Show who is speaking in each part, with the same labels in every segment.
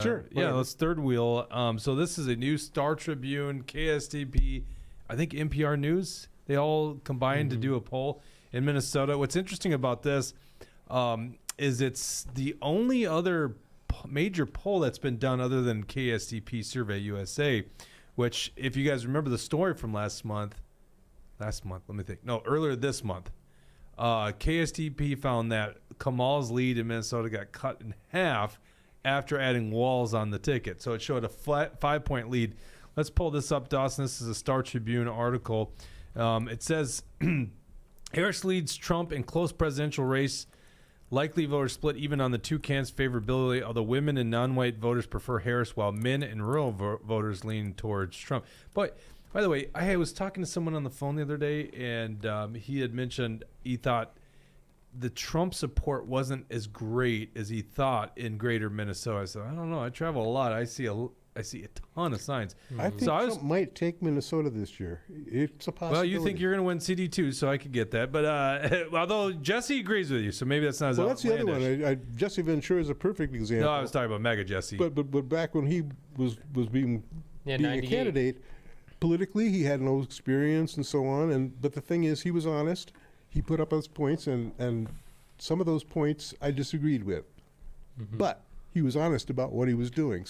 Speaker 1: Sure.
Speaker 2: Yeah, let's third wheel. So this is a new Star Tribune, KSTP, I think NPR News. They all combined to do a poll in Minnesota. What's interesting about this is it's the only other major poll that's been done other than KSTP Survey USA, which, if you guys remember the story from earlier this month, KSTP found that Kamala's lead in Minnesota got cut in half after adding Walz on the ticket. So it showed a flat 5-point lead. Let's pull this up, Dawson. This is a Star Tribune article. It says Harris leads Trump in close presidential race. Likely voter split even on the two candidates' favorability, although women and non-white voters prefer Harris, while men and rural voters lean towards Trump. But by the way, I was talking to someone on the phone the other day, and he had mentioned he thought the Trump support wasn't as great as he thought in greater Minnesota. I said, I don't know. I travel a lot. I see a ton of signs.
Speaker 1: I think Trump might take Minnesota this year. It's a possibility.
Speaker 2: Well, you think you're going to win CD2, so I could get that. But although Jesse agrees with you, so maybe that's not as
Speaker 1: outlandish. That's the other one. Jesse Ventura is a perfect example.
Speaker 2: No, I was talking about Mega Jesse.
Speaker 1: But back when he was being a candidate, politically he had no experience and so on. But the thing is, he was honest. He put up his points, and some of those points I disagreed with. But he was honest about what he was doing.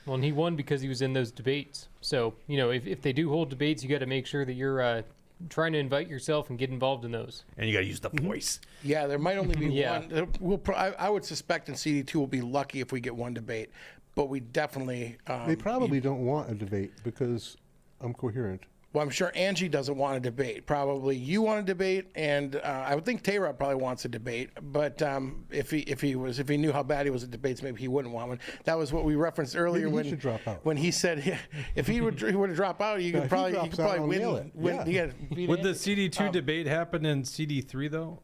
Speaker 3: And he won because he was in those debates. So, if they do hold debates, you got to make sure that you're trying to invite yourself and get involved in those.
Speaker 2: And you got to use the voice.
Speaker 4: Yeah, there might only be one. I would suspect in CD2 we'll be lucky if we get one debate. But we definitely...
Speaker 1: they probably don't want a debate because I'm coherent.
Speaker 4: Well, I'm sure Angie doesn't want a debate. Probably you want a debate, and I would think Tayra probably wants a debate. But if he knew how bad he was at debates, maybe he wouldn't want one. That was what we referenced earlier
Speaker 1: maybe he should drop out.
Speaker 4: When he said if he were to drop out, you could probably win.
Speaker 2: Would the CD2 debate happen in CD3 though?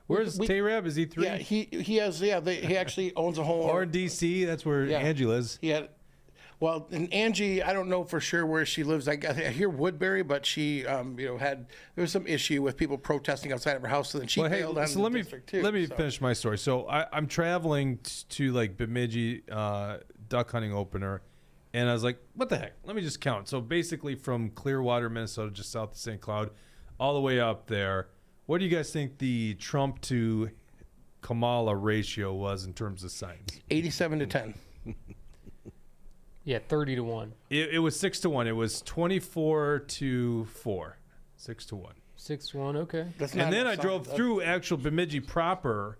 Speaker 2: Where's Tayrab? Is he 3?
Speaker 4: Yeah, he has. Yeah, he actually owns a home.
Speaker 2: Or in DC, that's where Angie lives.
Speaker 4: Yeah. Well, and Angie, I don't know for sure where she lives. I hear Woodbury, but she, there was some issue with people protesting outside of her house, so then she bailed on the district too.
Speaker 2: Let me finish my story. So I'm traveling to like Bemidji duck hunting opener, and I was like, what the heck? Let me just count. So basically, from Clearwater, Minnesota, just south of St. Cloud, all the way up there. What do you guys think the Trump to Kamala ratio was in terms of signs?
Speaker 4: 87-10.
Speaker 3: Yeah, 30-1.
Speaker 2: It was 6-1. It was 24-4. 6-1.
Speaker 3: 6-1. Okay.
Speaker 2: And then I drove through actual Bemidji proper,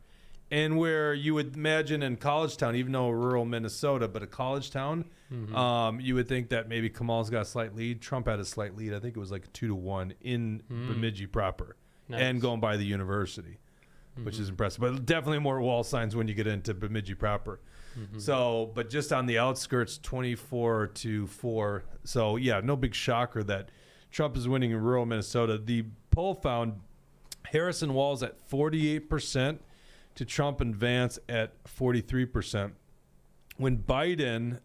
Speaker 2: and where you would imagine in College Town, even though rural Minnesota, but a college town, you would think that maybe Kamala's got a slight lead. Trump had a slight lead. I think it was like 2-1 in Bemidji proper, and going by the university, which is impressive. But definitely more wall signs when you get into Bemidji proper. So, but just on the outskirts, 24-4. So, yeah, no big shocker that Trump is winning in rural Minnesota. The poll found Harris and Walz at 48% to Trump and Vance at 43%. When Biden,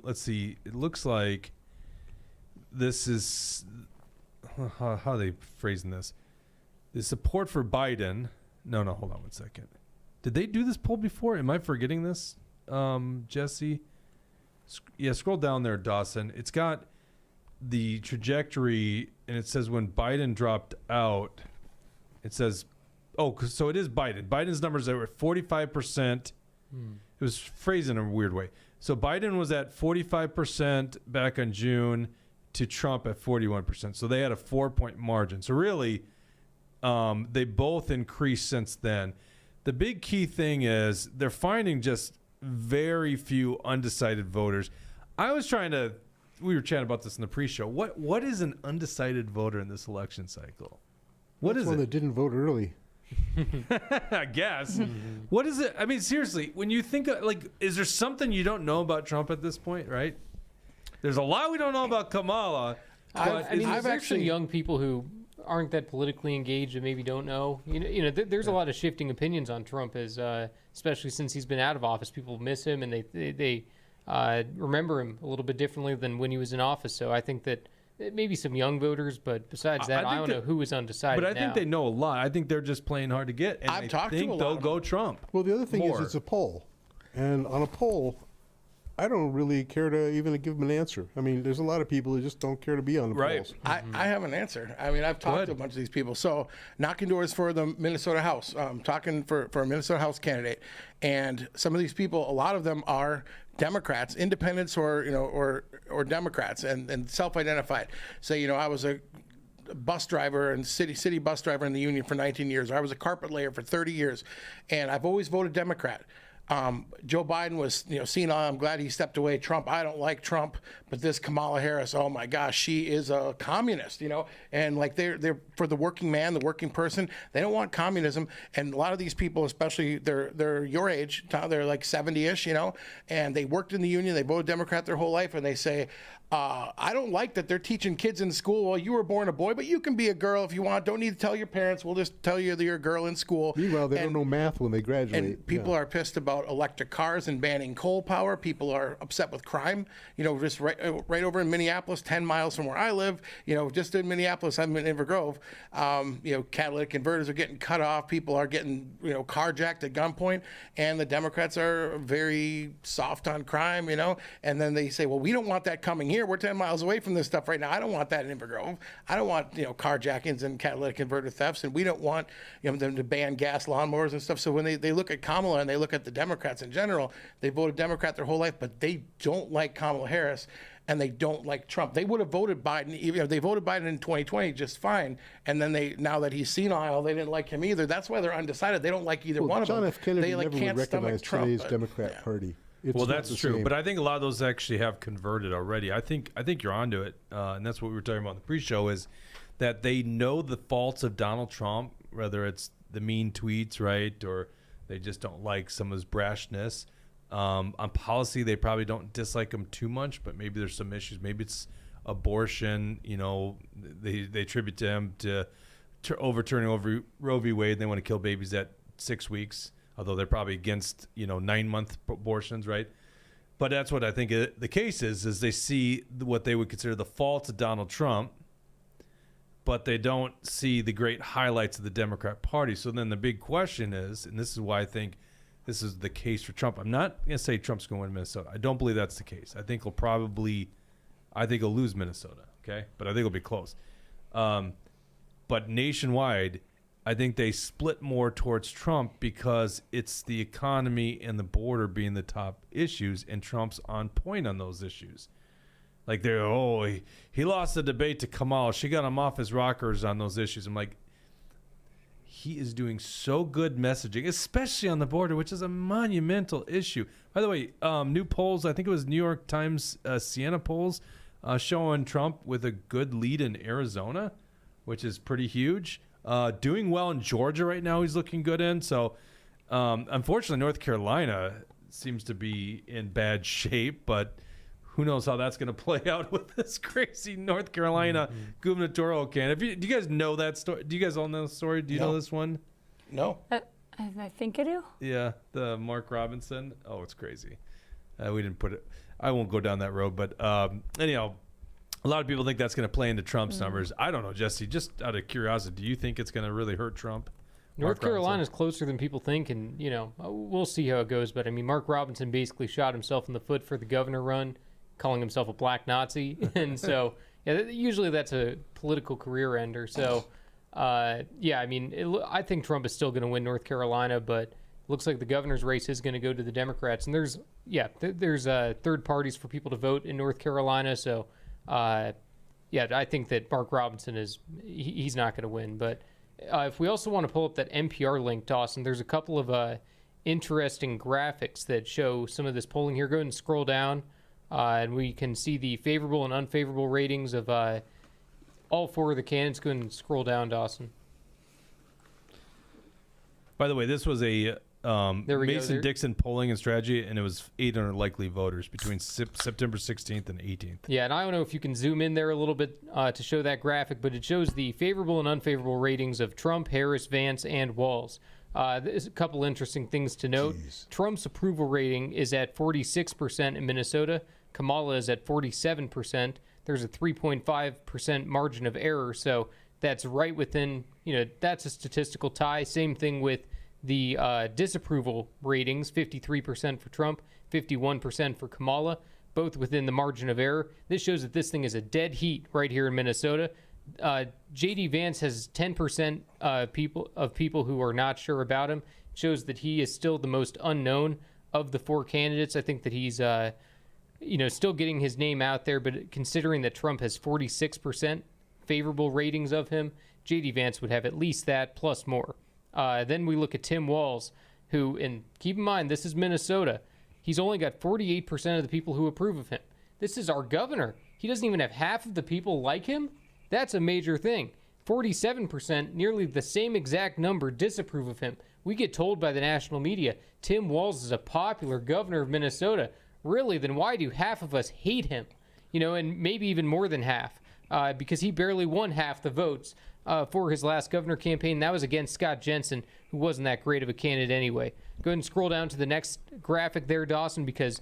Speaker 2: let's see, it looks like this is, how are they phrasing this? The support for Biden. No, hold on one second. Did they do this poll before? Am I forgetting this? Jesse, scroll down there, Dawson. It's got the trajectory, and it says when Biden dropped out, it says, so it is Biden. Biden's numbers were 45%. It was phrased in a weird way. So Biden was at 45% back on June to Trump at 41%. So they had a 4-point margin. So really, they both increased since then. The big key thing is they're finding just very few undecided voters. We were chatting about this in the pre-show. What is an undecided voter in this election cycle? What is it?
Speaker 1: One that didn't vote early.
Speaker 2: I guess. What is it? I mean, seriously, when you think of, is there something you don't know about Trump at this point, right? There's a lot we don't know about Kamala.
Speaker 3: I've actually young people who aren't that politically engaged and maybe don't know. There's a lot of shifting opinions on Trump, as especially since he's been out of office. People miss him and they remember him a little bit differently than when he was in office. So I think that maybe some young voters, but besides that, I don't know who is undecided.
Speaker 2: But I think they know a lot. I think they're just playing hard to get, and I think they'll go Trump.
Speaker 1: Well, the other thing is it's a poll. And on a poll, I don't really care to even give them an answer. I mean, there's a lot of people who just don't care to be on the polls.
Speaker 4: I have an answer. I mean, I've talked to a bunch of these people. So knocking doors for the Minnesota House, talking for a Minnesota House candidate. And some of these people, a lot of them are Democrats, independents or Democrats and self-identified. Say, I was a bus driver and city bus driver in the union for 19 years. Or I was a carpet layer for 30 years. And I've always voted Democrat. Joe Biden was, senile. I'm glad he stepped away. Trump, I don't like Trump, but this Kamala Harris, oh my gosh, she is a communist, and like they're for the working man, the working person. They don't want communism. And a lot of these people, especially they're your age, they're like 70-ish, and they worked in the union. They voted Democrat their whole life, and they say, I don't like that they're teaching kids in school, well, you were born a boy, but you can be a girl if you want. Don't need to tell your parents. We'll just tell you that you're a girl in school.
Speaker 1: Meanwhile, they don't know math when they graduate.
Speaker 4: And people are pissed about electric cars and banning coal power. People are upset with crime. Just right over in Minneapolis, 10 miles from where I live, just in Minneapolis, I'm in Inver Grove, catalytic converters are getting cut off. People are getting, carjacked at gunpoint. And the Democrats are very soft on crime, and then they say, well, we don't want that coming here. We're 10 miles away from this stuff right now. I don't want that in Inver Grove. I don't want, carjackings and catalytic converter thefts. And we don't want, them to ban gas lawnmowers and stuff. So when they look at Kamala and they look at the Democrats in general, they voted Democrat their whole life, but they don't like Kamala Harris and they don't like Trump. They would have voted Biden, they voted Biden in 2020 just fine. And then now that he's senile, they didn't like him either. That's why they're undecided. They don't like either one of them.
Speaker 1: John F. Kennedy
Speaker 4: they
Speaker 1: never
Speaker 4: can't
Speaker 1: would recognize
Speaker 4: Trump,
Speaker 1: today's Democrat Party. It's
Speaker 2: well,
Speaker 1: not
Speaker 2: that's
Speaker 1: the
Speaker 2: true,
Speaker 1: same.
Speaker 2: but I think a lot of those actually have converted already. I think you're onto it, and that's what we were talking about in the pre-show, is that they know the faults of Donald Trump, whether it's the mean tweets, right, or they just don't like some of his brashness. On policy, they probably don't dislike him too much, but maybe there's some issues. Maybe it's abortion. They attribute to him to overturning over Roe v. Wade. They want to kill babies at 6 weeks. Although they're probably against, 9-month abortions, right? But that's what I think the case is they see what they would consider the faults of Donald Trump, but they don't see the great highlights of the Democrat Party. So then the big question is, and this is why I think this is the case for Trump. I'm not going to say Trump's going to win Minnesota. I don't believe that's the case. I think he'll lose Minnesota, okay? But I think it'll be close. But nationwide, I think they split more towards Trump because it's the economy and the border being the top issues, and Trump's on point on those issues. Like he lost the debate to Kamala. She got him off his rockers on those issues. I'm like, he is doing so good messaging, especially on the border, which is a monumental issue. By the way, new polls, I think it was New York Times Siena polls, showing Trump with a good lead in Arizona, which is pretty huge. Doing well in Georgia right now, he's looking good in. So, unfortunately, North Carolina seems to be in bad shape, but who knows how that's going to play out with this crazy North Carolina gubernatorial candidate. Do you guys know that story? Do you guys all know the story? Do you know this one?
Speaker 4: No.
Speaker 5: I think I do.
Speaker 2: Yeah, the Mark Robinson. Oh, it's crazy. We didn't put it. I won't go down that road, but anyhow. A lot of people think that's going to play into Trump's numbers. I don't know, Jesse. Just out of curiosity, do you think it's going to really hurt Trump?
Speaker 3: North Carolina is closer than people think, and we'll see how it goes. But I mean, Mark Robinson basically shot himself in the foot for the governor run, calling himself a black Nazi, and so usually that's a political career ender. So I mean, I think Trump is still going to win North Carolina, but it looks like the governor's race is going to go to the Democrats, and there's third parties for people to vote in North Carolina, so. I think that Mark Robinson he's not going to win. But if we also want to pull up that NPR link, Dawson, there's a couple of interesting graphics that show some of this polling here. Go ahead and scroll down, and we can see the favorable and unfavorable ratings of all four of the candidates. Go ahead and scroll down, Dawson.
Speaker 2: By the way, this was a Mason-Dixon polling and strategy, and it was 800 likely voters between September 16th and 18th. Yeah,
Speaker 3: and I don't know if you can zoom in there a little bit to show that graphic, but it shows the favorable and unfavorable ratings of Trump, Harris, Vance, and Walz. There's a couple interesting things to note. Trump's approval rating is at 46% in Minnesota. Kamala is at 47%. There's a 3.5% margin of error, so that's right within, that's a statistical tie. Same thing with the disapproval ratings, 53% for Trump, 51% for Kamala, both within the margin of error. This shows that this thing is a dead heat right here in Minnesota. J.D. Vance has 10% people who are not sure about him. It shows that he is still the most unknown of the four candidates. I think that he's still getting his name out there, but considering that Trump has 46% favorable ratings of him, J.D. Vance would have at least that plus more. Then we look at Tim Walz, who, and keep in mind, this is Minnesota. He's only got 48% of the people who approve of him. This is our governor. He doesn't even have half of the people like him. That's a major thing. 47%, nearly the same exact number, disapprove of him. We get told by the national media, Tim Walz is a popular governor of Minnesota. Really, then why do half of us hate him? And maybe even more than half, because he barely won half the votes for his last governor campaign. That was against Scott Jensen, who wasn't that great of a candidate anyway. Go ahead and scroll down to the next graphic there, Dawson, because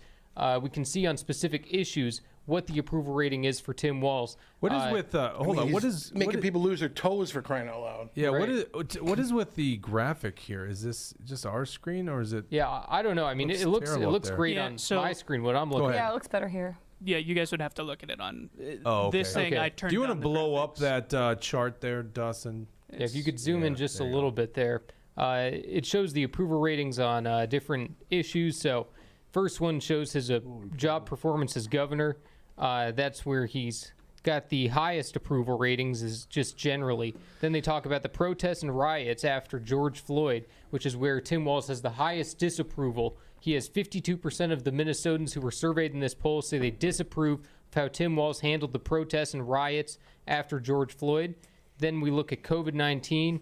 Speaker 3: we can see on specific issues what the approval rating is for Tim Walz.
Speaker 2: What is with hold on? What is
Speaker 4: making people lose their toes for crying out loud?
Speaker 2: Yeah.
Speaker 3: Right.
Speaker 2: What is with the graphic here? Is this just our screen or is it?
Speaker 3: Yeah, I don't know. I mean, it looks great
Speaker 6: Yeah,
Speaker 3: on
Speaker 6: so-
Speaker 3: my screen. What I'm looking
Speaker 5: Yeah,
Speaker 3: at.
Speaker 5: it looks better here.
Speaker 6: Yeah, you guys would have to look at it on
Speaker 2: Oh,
Speaker 6: this
Speaker 2: okay.
Speaker 6: thing.
Speaker 3: Okay.
Speaker 6: I turned.
Speaker 2: Do you want to
Speaker 6: down the
Speaker 2: blow up
Speaker 6: graphics.
Speaker 2: that chart there, Dawson?
Speaker 3: Yeah, if you could zoom in just a
Speaker 2: there you
Speaker 3: little bit there. It shows the approval ratings on different issues. So first one shows his job performance as governor. That's where he's got the highest approval ratings, is just generally. Then they talk about the protests and riots after George Floyd, which is where Tim Walz has the highest disapproval. He has 52% of the Minnesotans who were surveyed in this poll say they disapprove of how Tim Walz handled the protests and riots after George Floyd. Then we look at COVID-19.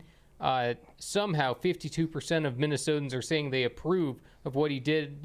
Speaker 3: Somehow 52% of Minnesotans are saying they approve of what he did.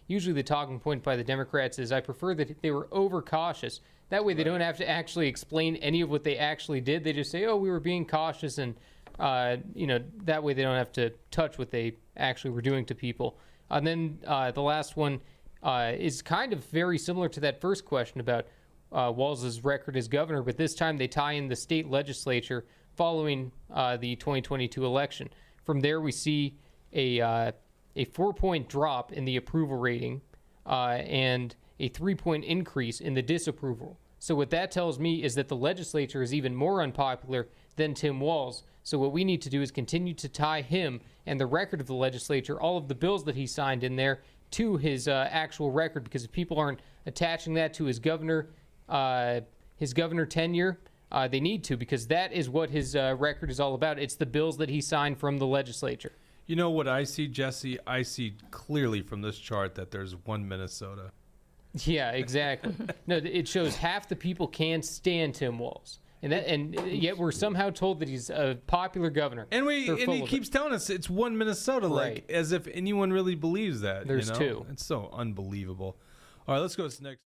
Speaker 3: Usually the talking point by the Democrats is, I prefer that they were overcautious. That way they don't have to actually explain any of what they actually did. They just say, oh, we were being cautious, and that way they don't have to touch what they actually were doing to people. And then the last one is kind of very similar to that first question about Walz's record as governor, but this time they tie in the state legislature following the 2022 election. From there, we see a 4-point drop in the approval rating and a 3-point increase in the disapproval. So what that tells me is that the legislature is even more unpopular than Tim Walz. So what we need to do is continue to tie him and the record of the legislature, all of the bills that he signed in there, to his actual record, because if people aren't attaching that to his governor tenure, they need to, because that is what his record is all about. It's the bills that he signed from the legislature.
Speaker 2: You know what I see, Jesse? I see clearly from this chart that there's one Minnesota.
Speaker 3: Yeah, exactly. No, it shows half the people can't stand Tim Walz. And yet we're somehow told that he's a popular governor.
Speaker 2: And
Speaker 3: They're
Speaker 2: he
Speaker 3: full of it.
Speaker 2: keeps telling us it's one Minnesota,
Speaker 3: Right.
Speaker 2: like as if anyone really believes that.
Speaker 3: There's two.
Speaker 2: It's so unbelievable. All right, let's go to the next.